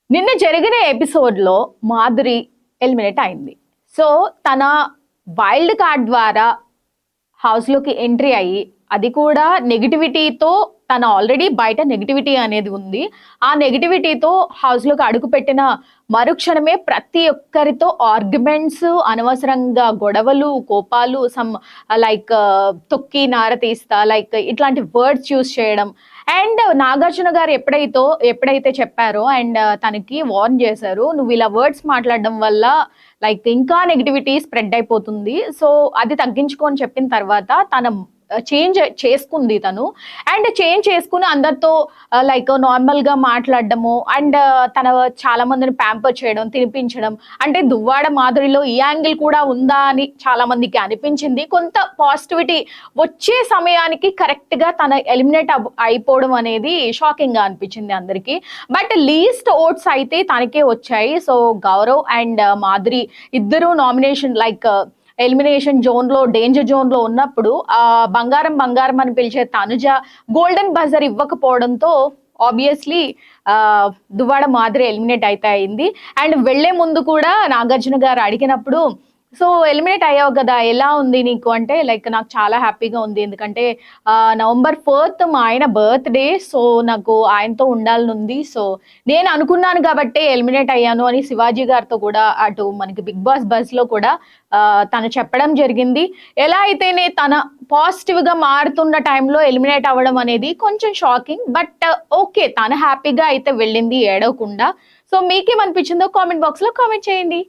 నిన్న జరిగిన ఎపిసోడ్‌లో మాధురి ఎలిమినేట్ అయింది. సో, తన వైల్డ్ కార్డ్ ద్వారా హౌస్‌లోకి ఎంట్రీ అయ్యి, అది కూడా నెగటివిటీతో తను ఆల్రెడీ బయట నెగటివిటీ అనేది ఉంది. ఆ నెగటివిటీతో హౌస్‌లోకి అడుగుపెట్టిన మరుక్షణమే ప్రతి ఒక్కరితో ఆర్గ్యుమెంట్స్, అనవసరంగా గొడవలు, కోపాలు లైక్ తొక్కి నార తీస్తా లైక్ ఇట్లాంటి వర్డ్స్ యూజ్ చేయడం. అండ్ నాగార్జున గారు ఎప్పుడైతే చెప్పారో అండ్ తనకి వార్న్ చేశారు. "నువ్వు ఇలా వర్డ్స్ మాట్లాడడం వల్ల లైక్ ఇంకా నెగటివిటీ స్ప్రెడ్ అయిపోతుంది. సో, అది తగ్గించుకో" అని చెప్పిన తర్వాత తన చేంజ్ చేసుకుంది తను. అండ్ చేంజ్ చేసుకొని అందరితో లైక్ నార్మల్‌గా మాట్లాడడము అండ్ తన చాలా మందిని ప్యాంపర్ చేయడం, తినిపించడం. అంటే దువ్వాడ మాధురిలో ఈ యాంగిల్ కూడా ఉందా అని చాలా మందికి అనిపించింది. కొంత పాజిటివిటీ వచ్చే సమయానికి కరెక్ట్‌గా తన ఎలిమినేట్ అయిపోవడం అనేది షాకింగ్‌గా అనిపించింది అందరికీ. బట్ లీస్ట్ ఓట్స్ అయితే తనకే వచ్చాయి. సో, గౌరవ్ అండ్ మాధురి ఇద్దరు నామినేషన్ లైక్ ఎలిమినేషన్ జోన్‌లో, డేంజర్ జోన్‌లో ఉన్నప్పుడు బంగారం బంగారం అని పిలిచే తనుజ గోల్డెన్ బజర్ ఇవ్వకపోవడంతో ఆబ్వియస్లీ దువ్వాడ మాధురి ఎలిమినేట్ అయితే అయింది. అండ్ వెళ్లే ముందు కూడా నాగార్జున గారు అడిగినప్పుడు, "సో, ఎలిమినేట్ అయ్యావు కదా! ఎలా ఉంది నీకు?" అంటే లైక్ నాకు చాలా హ్యాపీగా ఉంది. ఎందుకంటే నవంబర్ 4థ్ మా ఆయన బర్త్‌డే. సో, నాకు ఆయనతో ఉండాలనుంది. సో, నేను అనుకున్నాను కాబట్టే ఎలిమినేట్ అయ్యాను అని శివాజీ గారితో కూడా అటు మనకి 'బిగ్ బాస్' బస్‌లో కూడా తను చెప్పడం జరిగింది. ఎలా అయితేనే తన పాజిటివ్‌గా మారుతున్న టైంలో ఎలిమినేట్ అవ్వడం అనేది కొంచెం షాకింగ్. But okay. తను హ్యాపీగా అయితే వెళ్ళింది ఏడవకుండా. సో, మీకేమనిపించిందో కామెంట్ బాక్స్‌లో కామెంట్ చేయండి.